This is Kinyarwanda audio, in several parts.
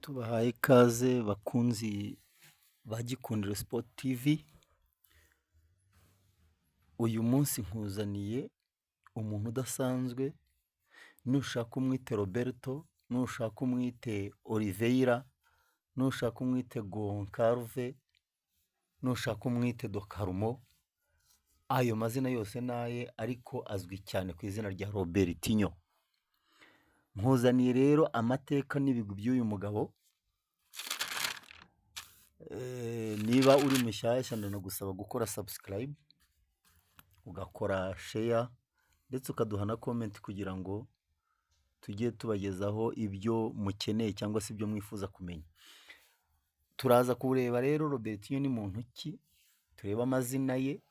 Tubahaye ikaze bakunzi ba Gikundiro Sport TV, uyu munsi nkuzaniye umuntu udasanzwe, nushaka umwite Roberto, nushaka umwite Oliveira, nushaka umwite Goncalves, nushaka umwite Do Carmo, ayo mazina yose naye ariko azwi cyane ku izina rya Robertinho. Nkuzaniye rero amateka n'ibigwi by'uyu mugabo. Niba uri mushyashya ndanagusaba gukora subscribe, ugakora share ndetse ukaduha na comment kugira ngo tujye tubagezaho ibyo mukeneye cyangwa se ibyo mwifuza kumenya. Turaza kureba rero Robertinho ni muntu ki, turebe amazina ye,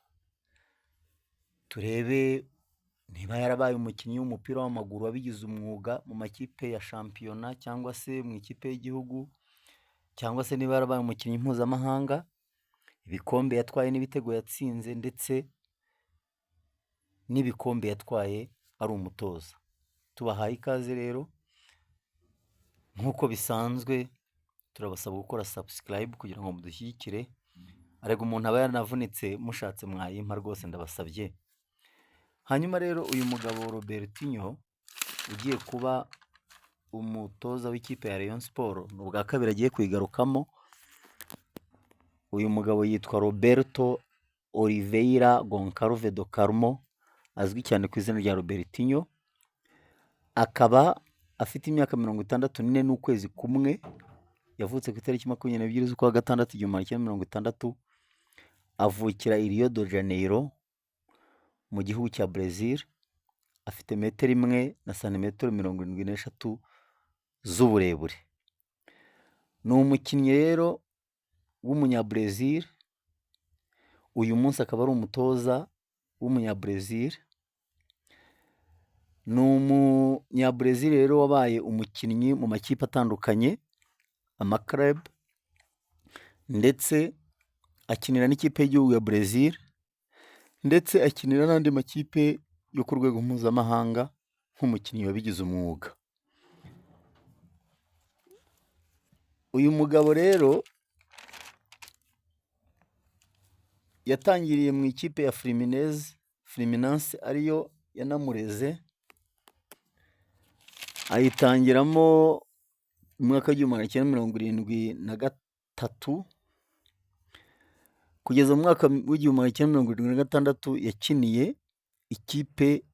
turebe niba yarabaye umukinnyi w'umupira w'amaguru wabigize umwuga mu makipe ya shampiyona cyangwa se mu ikipe y'igihugu, cyangwa se niba yarabaye umukinnyi mpuzamahanga, ibikombe yatwaye n'ibitego yatsinze ndetse n'ibikombe yatwaye ari umutoza. Tubahaye ikaze rero, nk'uko bisanzwe turabasaba gukora subscribe kugira ngo mudushyigikire. Arega umuntu aba yaranavunitse mushatse mwayimpa rwose ndabasabye. Hanyuma rero uyu mugabo Robertinho ugiye kuba umutoza w'ikipe ya Rayon Sport, ni ubwa kabiri agiye kuyigarukamo. Uyu mugabo yitwa Roberto Oliveira Goncalves do Carmo, azwi cyane ku izina rya Robertinho. Akaba afite imyaka 64 n'ukwezi kumwe, yavutse ku itariki 22 z'ukwa gatandatu 1960, avukira i Rio de Janeiro mu gihugu cya Brazil. Afite 1 na santimetero 73 z'uburebure. Ni umukinnyi rero w'umunyabrazil, uyu munsi akaba ari umutoza w'umunyabrazil. Ni umunyabrazil rero wabaye umukinnyi mu makipe atandukanye, amaklub, ndetse akinira n'ikipe y'igihugu ya Brazil, ndetse akinira n'andi makipe yo ku rwego mpuzamahanga nk'umukinnyi wabigize umwuga. Uyu mugabo rero yatangiriye mu ikipe ya Fluminense ariyo yanamureze, ayitangiramo mu mwaka w'1973 kugeza mu mwaka w'1976 yakiniye ikipe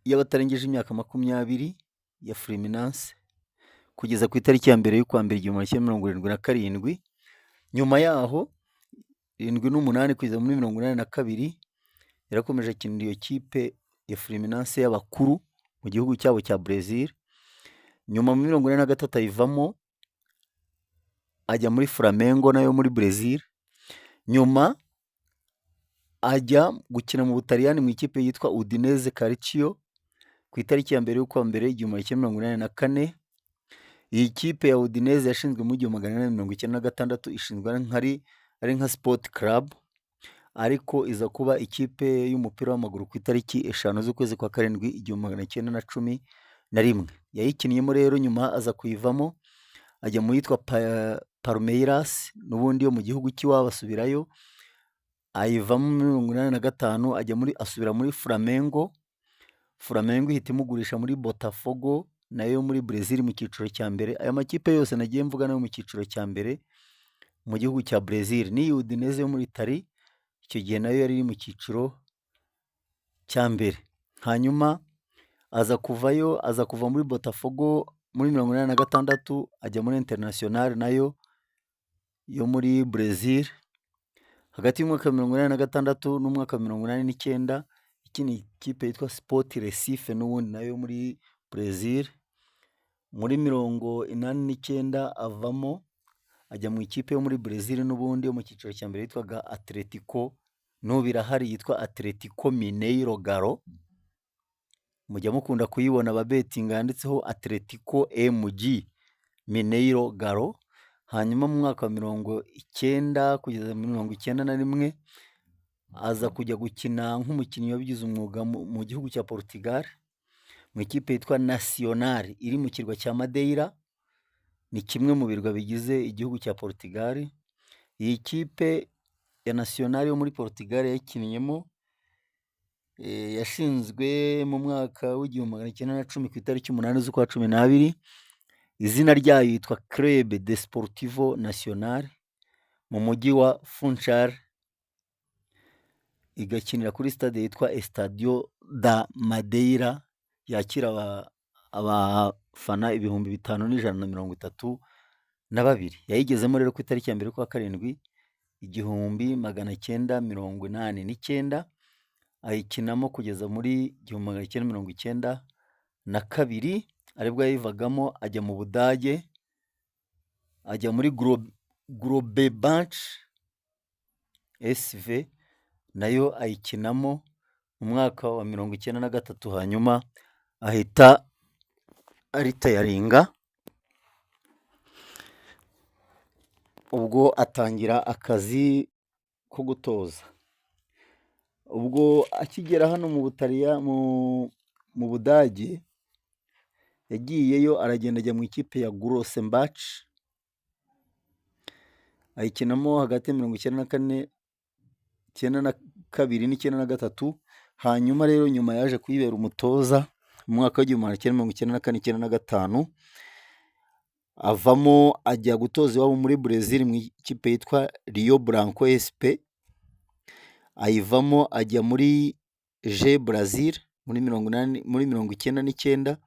y'abatarengeje imyaka 20 ya Fluminense kugeza ku itariki ya mbere y'ukwa mbere 1977. Nyuma yaho 78 kugeza muri 82 yarakomeje akinira iyo kipe ya Fluminense y'abakuru mu gihugu cyabo cya Brazil. Nyuma mu 83 ayivamo ajya muri Flamengo nayo muri Brazil. Nyuma ajya gukina mu Butaliyani mu ikipe yitwa Udinese Calcio ku itariki ya mbere y'ukwa mbere 1984. Iyi kipe ya Udinese yashinzwe mu 1896, ishinzwe ari nka sport club, ariko iza kuba ikipe y'umupira w'amaguru ku itariki 5 z'ukwezi kwa karindwi 1911. Yayikiniyemo rero, nyuma aza kuyivamo ajya mu yitwa Palmeiras n'ubundi yo mu gihugu cy'iwabo, asubirayo ayivamo muri 1985, asubira muri Flamengo ihita imugurisha muri Botafogo nayo muri Brazil mu cyiciro cya mbere. Aya makipe yose nagiye mvuga nayo mu cyiciro cya mbere mu gihugu cya Brazil. Ni Udinese yo muri Italy icyo gihe nayo yari mu cyiciro cya mbere. Hanyuma aza kuva muri Botafogo muri 1986 ajya muri Internacional nayo yo muri Brazil. Hagati y'umwaka 1986 n'umwaka 1989 ikindi ikipe yitwa Sport Recife n'ubundi nayo muri Brazil. Muri 1989 avamo ajya mu ikipe yo muri Brazil n'ubundi yo mu cyiciro cya mbere yitwaga Atletico, n'ubu irahari yitwa Atletico Mineiro Galo. Mujya mukunda kuyibona ababetinga yanditseho Atletico MG Mineiro Galo. Hanyuma mu mwaka wa 1990 kugeza muri 1991 aza kujya gukina nk'umukinnyi wabigize umwuga mu gihugu cya Portugal mu ikipe yitwa Nacional iri mu kirwa cya Madeira. ni kimwe mu birwa bigize igihugu cya Portugal. Iyi kipe ya Nacional yo muri Portugal yayikinnyemo, yashinzwe mu mwaka w'1910 ku itariki 8 z'ukwa 12. Izina ryayo yitwa Club Desportivo Nacional mu mujyi wa Funchal, igakinira kuri stade yitwa Estadio da Madeira, yakira abafana 5,132. Yayigezemo rero ku itariki ya 1 z'ukwa 7 1989, ayikinamo kugeza muri 1992, aribwo yayivagamo ajya mu Budage, ajya muri Globebank SV, nayo ayikinamo mu mwaka wa 1993, hanyuma ahita aritayaringa. Ubwo atangira akazi ko gutoza. Ubwo akigera hano mu Budage, yagiyeyo aragenda ajya mu ikipe ya Grossenbach, ayikinamo hagati ya 1992 n'93. Hanyuma rero nyuma yaje kuyibera umutoza mu mwaka w'1994-95, avamo ajya gutoza iwabo muri Brazil mu ikipe yitwa Rio Branco SP, ayivamo ajya muri G Brazil muri 1999.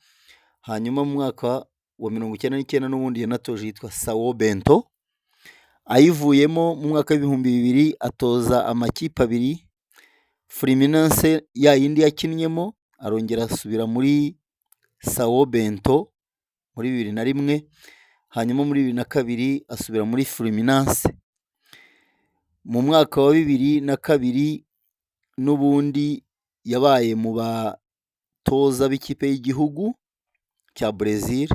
Hanyuma mu mwaka wa 1999 n'ubundi yanatoje yitwa Sao Bento. Ayivuyemo mu mwaka w'2000 atoza amakipe abiri, Fluminense ya yindi yakinnyemo, arongera asubira muri Sao Bento muri 2001. Hanyuma muri 2002 asubira muri Fluminense. Mu mwaka wa 2002 n'ubundi yabaye mu batoza b'ikipe y'igihugu cya Brazil.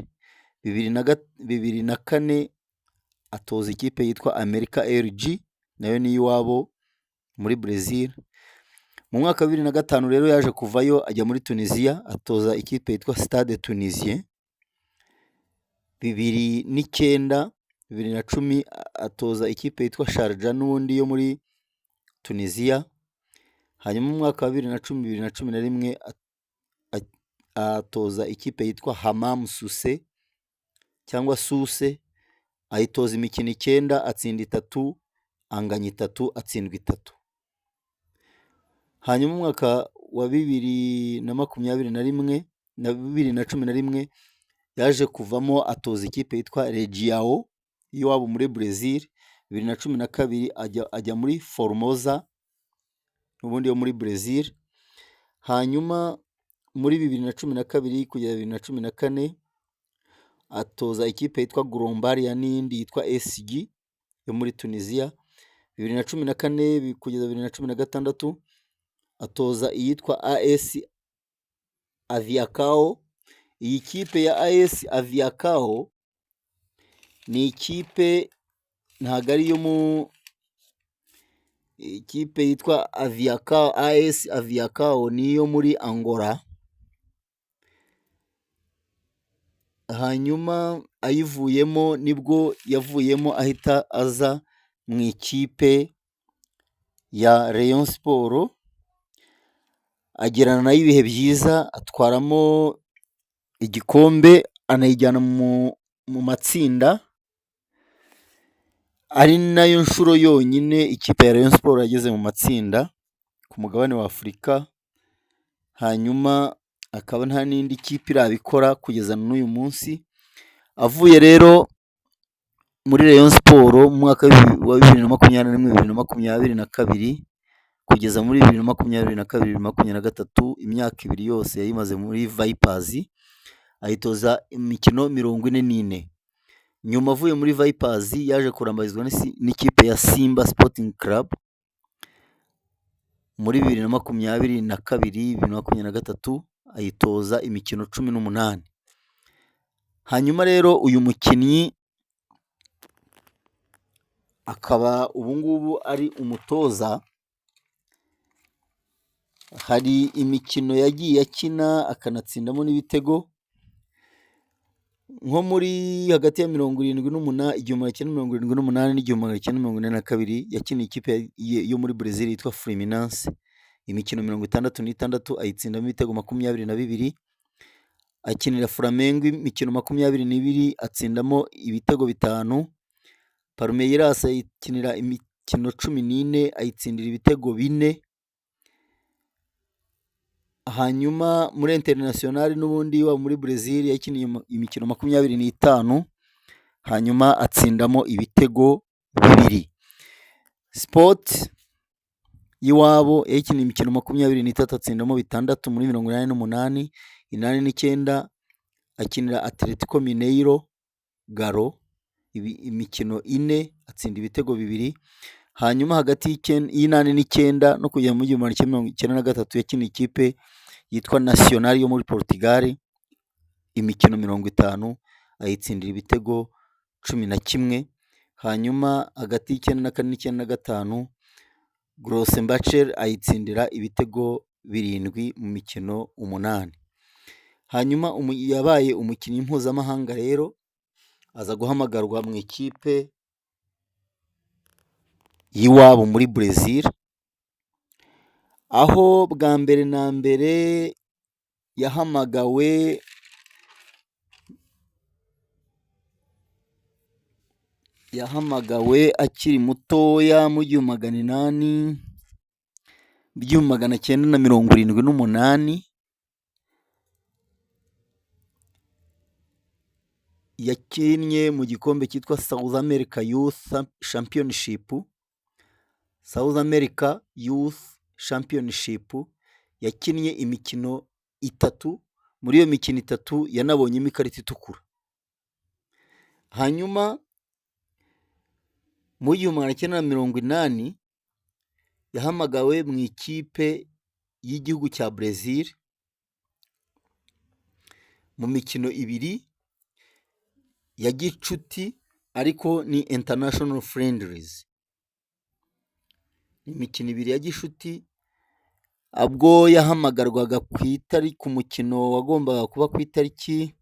2004 atoza ikipe yitwa America LG, nayo ni iwabo muri Brazil. Mu mwaka wa 2005 rero yaje kuvayo ajya muri Tunisia, atoza ikipe yitwa Stade Tunisien. 2010 atoza ikipe yitwa Sharjah n'ubundi yo muri Tunisia. Hanyuma mu mwaka wa 2010-2011 atoza ikipe yitwa Hammam Sousse cyangwa Suse, ayitoza imikino 9, atsinda 3, anganya 3, atsindwa 3. Hanyuma mu mwaka wa 2021 na 2011 yaje kuvamo atoza ikipe yitwa Legião y'iwabo muri Brazil. 2012 ajya muri Formosa n'ubundi yo muri Brazil. Hanyuma muri 2012 kugera 2014 atoza ikipe yitwa Grombalia n'indi yitwa SG yo muri Tunisia. 2014 kugeza 2016 atoza iyitwa AS Aviacao. Iyi kipe ya AS Aviacao ni ikipe ntago ari yo mu ikipe yitwa Aviacao. AS Aviacao niyo muri Angola. Hanyuma ayivuyemo nibwo yavuyemo ahita aza mu ikipe ya Rayon Sport, agirana nayo ibihe byiza, atwaramo igikombe, anayijyana mu matsinda. Ari nayo nshuro yonyine ikipe ya Rayon Sport yageze mu matsinda ku mugabane wa Afurika. Hanyuma akaba nta n'indi kipe irabikora kugeza n'uyu munsi. Avuye rero muri Rayon Sport mu mwaka wa 2021-2022 kugeza muri 2022-2023, imyaka 2 yose yayimaze muri Vipers, ayitoza imikino 44. Nyuma avuye muri Vipers yaje kurambarizwa n'ikipe ya Simba Sporting Club muri 2022-2023, ayitoza imikino 18. Hanyuma rero uyu mukinnyi akaba ubungubu ari umutoza. Hari imikino yagiye akina akanatsindamo n'ibitego. nko muri hagati ya 78 1978 n'igihumbi yakiniye ikipe yo muri Brazil yitwa Fluminense imikino 66 ayitsindamo ibitego 22, akinira Flamengo imikino 22 atsindamo ibitego 5, Palmeiras ayikinira imikino 14 ayitsindira ibitego 4. Hanyuma muri International n'ubundi wa muri Brazil yakiniye imikino 25 hanyuma atsindamo ibitego 2. Sport y'iwabo yakiniye imikino 23 atsindamo 6 muri 88, 89 akinira Atletico Mineiro Galo imikino 4 atsinda ibitego 2. Hanyuma hagati y'89 no kujya mu 1993 yakiniye ikipe yitwa Nacional yo muri Portugal imikino 50 ayitsindira ibitego 11. Hanyuma hagati y'94 n'95 Grossenbacher ayitsindira ibitego 7 mu mikino 8. Hanyuma yabaye umukinnyi mpuzamahanga rero aza guhamagarwa mu ikipe y'iwabo muri Brazil, aho bwa mbere na mbere yahamagawe akiri mutoya mu 1978 yakinnye mu gikombe cyitwa South America Youth Championship yakinnye imikino 3, muri iyo mikino 3 yanabonyemo ikarita itukura. Hanyuma mu 1980 yahamagawe mu ikipe y'igihugu cya Brazil mu mikino 2 ya gicuti ariko ni international friendlies, imikino 2 ya gishuti. Abwo yahamagarwaga ku mukino wagombaga kuba ku itariki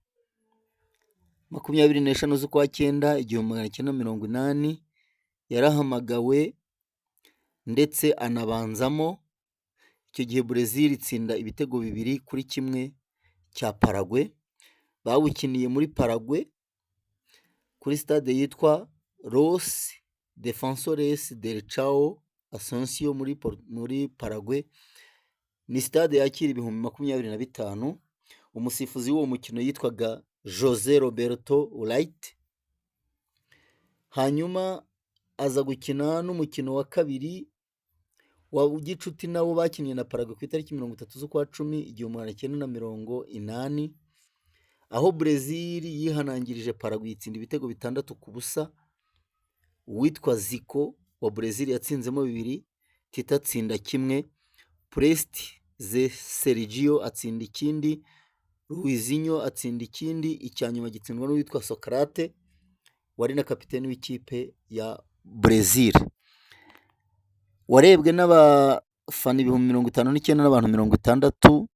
25 z'ukwa 9 1980 yarahamagawe ndetse anabanzamo. Icyo gihe Brazil itsinda ibitego 2-1 cya Paraguay. Bawukiniye muri Paraguay kuri stade yitwa Los Defensores del Chao Asunción muri Paraguay. Ni stade yakira ibihumbi 25. Umusifuzi w'uwo mukino yitwaga José Roberto Wright. Hanyuma aza gukina n'umukino wa kabiri wa gicuti nabo bakinnye na Paraguay ku itariki 30 z'ukwa 10 1980, aho Brazil yihanangirije Paraguay itsinda ibitego 6-0. Uwitwa Zico wa Brazil yatsinzemo 2, Tita atsinda 1, Presti ze Sergio atsinda ikindi, Luizinho atsinda ikindi, icyanyuma gitsindwa n'uwitwa Socrate wari na kapiteni w'ikipe ya Brazil. Warebwe n'abafana 59,000 n'abantu 60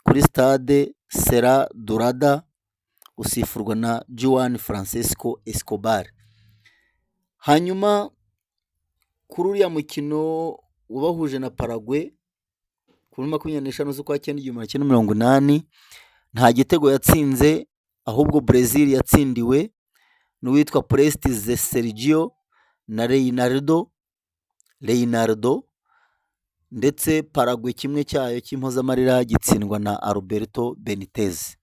kuri stade Serra Dourada, usifurwa na Juan Francisco Escobar. Hanyuma kuri uriya mukino ubahuje na Paraguay kuri 25 z'ukwa 9 1980 nta gitego yatsinze, ahubwo Brazil yatsindiwe n'uwitwa Presti ze Sergio na Reinaldo, ndetse Paraguay kimwe cyayo cy'impozamarira gitsindwa na Alberto Benitez.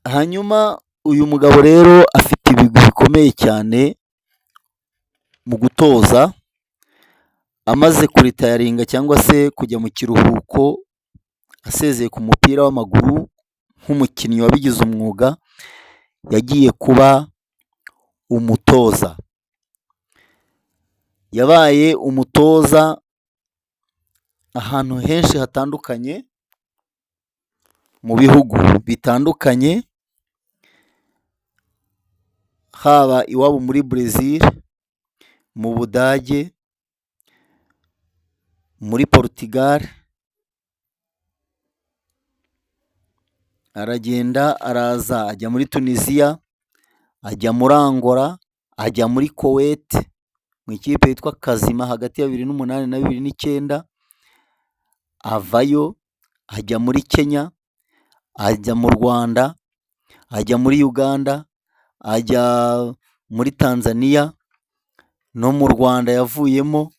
Hanyuma uyu mugabo rero afite ibigwi bikomeye cyane mu gutoza. Amaze kuritayaringa cyangwa se kujya mu kiruhuko asezeye ku mupira w'amaguru nk'umukinnyi wabigize umwuga, yagiye kuba umutoza. Yabaye umutoza ahantu henshi hatandukanye mu bihugu bitandukanye, haba iwabo muri Brazil, mu Budage, muri Portugal, aragenda araza ajya muri Tunisia, ajya muri Angola, ajya muri Kuwait mu ikipe yitwa Kazima hagati ya 2008 na 2009, avayo ajya muri Kenya, ajya mu Rwanda, ajya muri Uganda, ajya muri Tanzania, no mu Rwanda yavuyemo.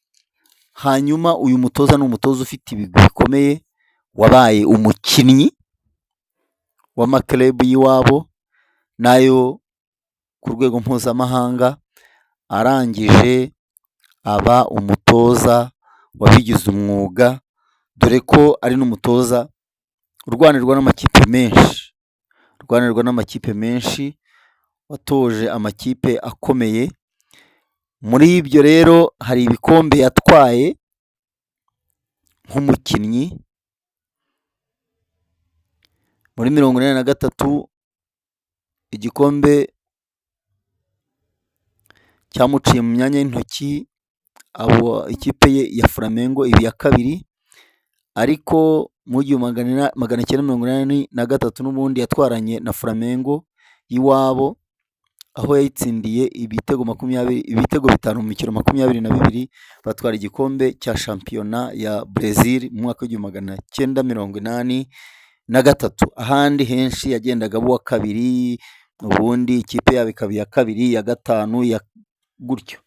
Hanyuma uyu mutoza ni umutoza ufite ibigwi bikomeye, wabaye umukinnyi w'amakirebu y'iwabo nayo ku rwego mpuzamahanga, arangije aba umutoza wabigize umwuga, dore ko ari n'umutoza urwanirwa n'amakipe menshi, watoje amakipe akomeye. Muri ibyo rero hari ibikombe yatwaye nk'umukinnyi. Muri 1983 igikombe cyamuciye mu myanya y'intoki, abo ikipe ye ya Flamengo iba iya kabiri, ariko mu 1983 n'ubundi yatwaranye na Flamengo y'iwabo, aho yayitsindiye ibitego 5 mu mikino 22, batwara igikombe cya shampiyona ya Brazil mu mwaka w'1983. Ahandi henshi yagendaga aba uwa kabiri, ubundi ikipe yabo ikaba iya kabiri, iya gatanu, gutyo.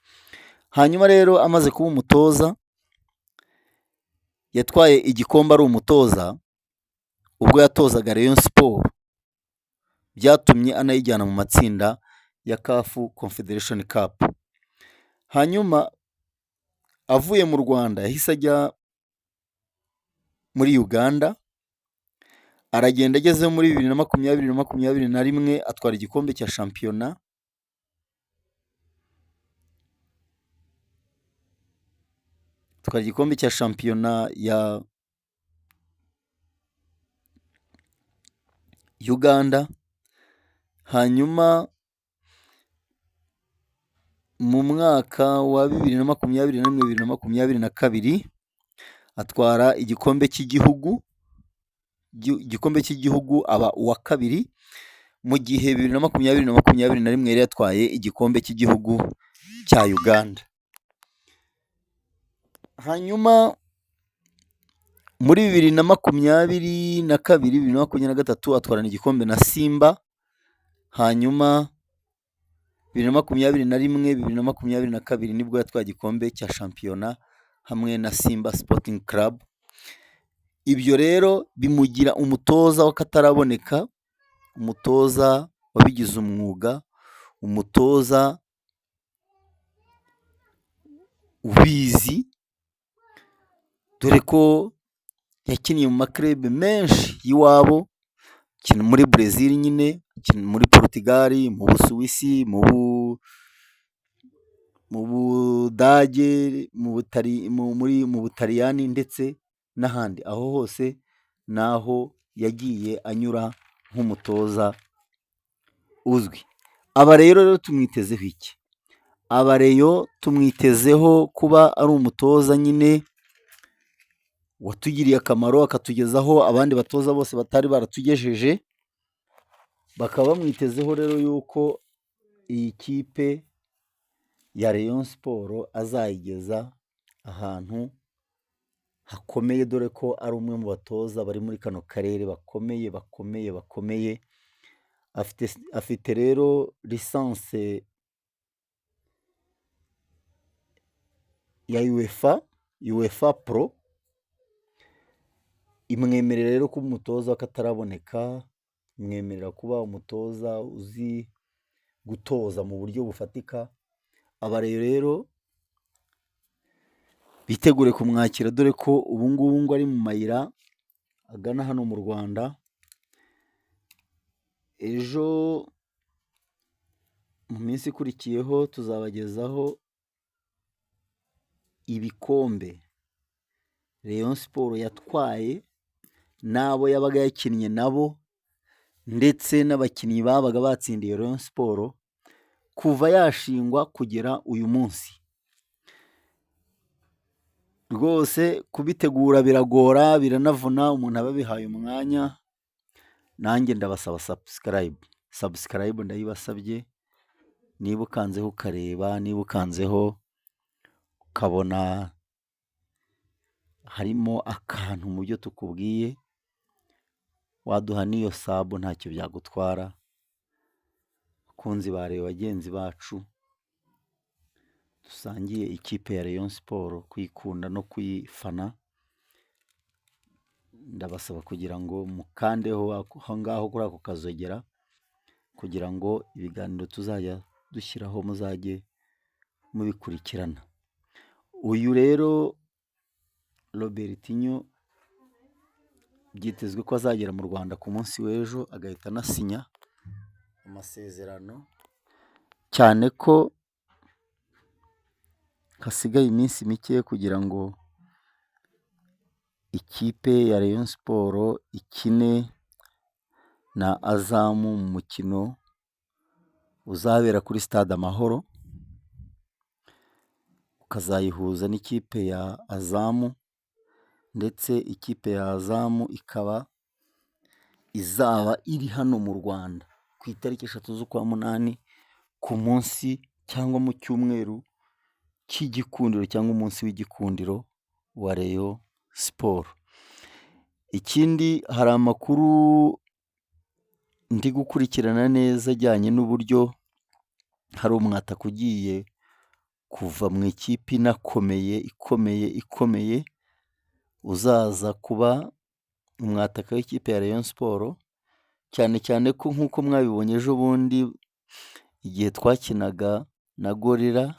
Hanyuma rero amaze kuba umutoza, yatwaye igikombe ari umutoza ubwo yatozaga Rayon Sport, byatumye anayijyana mu matsinda ya CAF Confederation Cup. Hanyuma avuye mu Rwanda yahise ajya muri Uganda, aragenda ageze muri 2020-2021 atwara igikombe cya shampiyona, ya Uganda. Hanyuma mu mwaka wa 2021-2022 atwara igikombe cy'igihugu aba uwa kabiri, mu gihe 2020-2021 yari yatwaye igikombe cy'igihugu cya Uganda. Hanyuma muri 2022-2023 atwarana igikombe na Simba. Hanyuma 2021-2022 nibwo yatwaye igikombe cya shampiyona hamwe na Simba Sporting Club. Ibyo rero bimugira umutoza w'akataraboneka, umutoza wabigize umwuga, umutoza ubizi, dore ko yakiniye mu maklebe menshi y'iwabo, muri Brazil nyine, muri Portugal, mu Busuwisi, mu Budage, mu Butaliyani ndetse n'ahandi. Aho hose naho yagiye anyura nk'umutoza uzwi. Aba rero tumwitezeho iki? Aba rero tumwitezeho kuba ari umutoza nyine watugiriye akamaro, akatugezaho abandi batoza bose batari baratugejeje. Bakaba bamwitezeho rero yuko iyi kipe ya Rayon Sport azayigeza ahantu hakomeye, dore ko ari umwe mu batoza bari muri kano karere bakomeye. Afite rero lisanse ya UEFA Pro, imwemerera rero kuba umutoza w'akataraboneka, imwemerera kuba umutoza uzi gutoza mu buryo bufatika. Aba rero bitegure kumwakira, dore ko ubu ngubu ngo ari mu mayira agana hano mu Rwanda. Ejo mu minsi ikurikiyeho tuzabagezaho ibikombe Rayon Sport yatwaye, n'abo yabaga yakinnye nabo, ndetse n'abakinnyi babaga batsindiye Rayon Sport kuva yashingwa kugera uyu munsi. Rwose kubitegura biragora, biranavuna, umuntu aba abihaye umwanya, nanjye ndabasaba subscribe ndayibasabye, niba ukanzeho ukareba, niba ukanzeho ukabona harimo akantu mu byo tukubwiye, waduha n'iyo sabu ntacyo byagutwara. Bakunzi ba Rayon, bagenzi bacu dusangiye ikipe ya Rayon Sport, kuyikunda no kuyifana, ndabasaba kugira ngo mukandeho aho ngaho kuri ako kazogera, kugira ngo ibiganiro tuzajya dushyiraho muzajye mubikurikirana. Uyu rero Robertinho byitezwe ko azagera mu Rwanda ku munsi w'ejo, agahita anasinya amasezerano, cyane ko hasigaye iminsi mike kugira ngo ikipe ya Rayon Sport ikine na Azam mu mukino uzabera kuri stade Amahoro, ukazayihuza n'ikipe ya Azam, ndetse ikipe ya Azam ikaba izaba iri hano mu Rwanda ku itariki 3 z'ukwa munani, ku munsi cyangwa mu cyumweru cy'igikundiro cyangwa umunsi w'igikundiro wa Rayon Sport. Ikindi, hari amakuru ndi gukurikirana neza ajyanye n'uburyo hari umwataka ugiye kuva mu ikipe ikomeye uzaza kuba umwataka w'ikipe ya Rayon Sport, cyane cyane ko nk'uko mwabibonye ejo bundi igihe twakinaga na Gorilla,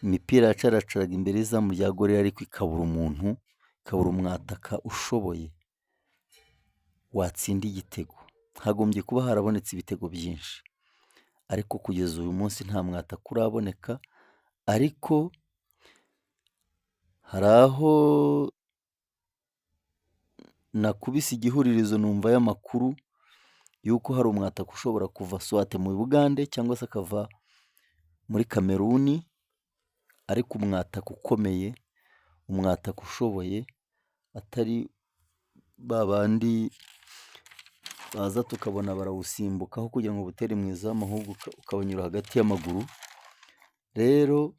imipira yacaracaraga imbere y'izamu rya Gorilla ariko ikabura umuntu, ikabura umwataka ushoboye watsinda igitego. Hagombye kuba harabonetse ibitego byinshi, ariko kugeza uyu munsi nta mwataka uraboneka. Ariko hari aho nakubise igihuririzo numva y'amakuru yuko hari umwataka ushobora kuva swate mu Bugande cyangwa se akava muri Kameruni, ariko umwataka ukomeye, umwataka ushoboye, atari babandi baza tukabona barawusimbukaho kugira ngo butere mu izamu, ahubwo ukabanyura hagati y'amaguru. Rero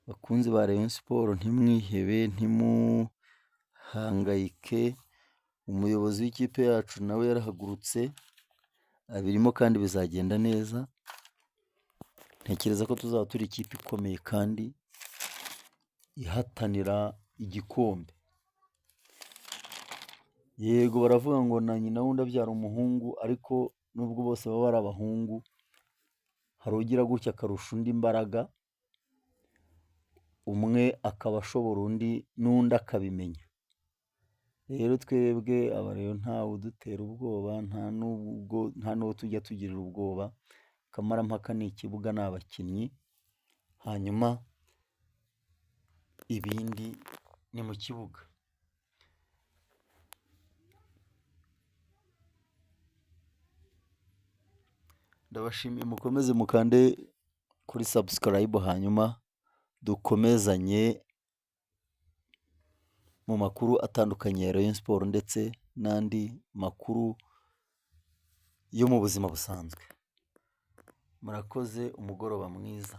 bakunzi ba Rayon Sport, ntimwihebe, ntimuhangayike, umuyobozi w'ikipe yacu nawe yarahagurutse abirimo kandi bizagenda neza. Ntekereza ko tuzaba turi ikipe ikomeye kandi ihatanira igikombe. Yego, baravuga ngo na nyina wundi abyara umuhungu, ariko nubwo bose baba ari abahungu, hari ugira gutya akarusha undi imbaraga, umwe akaba ashobora undi n'undi akabimenya. Rero twebwe abareyo ntawe udutera ubwoba, nta n'uwo tujya tugirira ubwoba. Kamarampaka ni ikibuga, ni abakinnyi, hanyuma ibindi ni mu kibuga. Ndabashimiye, mukomeze mukande kuri subscribe, hanyuma dukomezanye mu makuru atandukanye ya Rayon Sport ndetse n'andi makuru yo mu buzima busanzwe. Murakoze, umugoroba mwiza.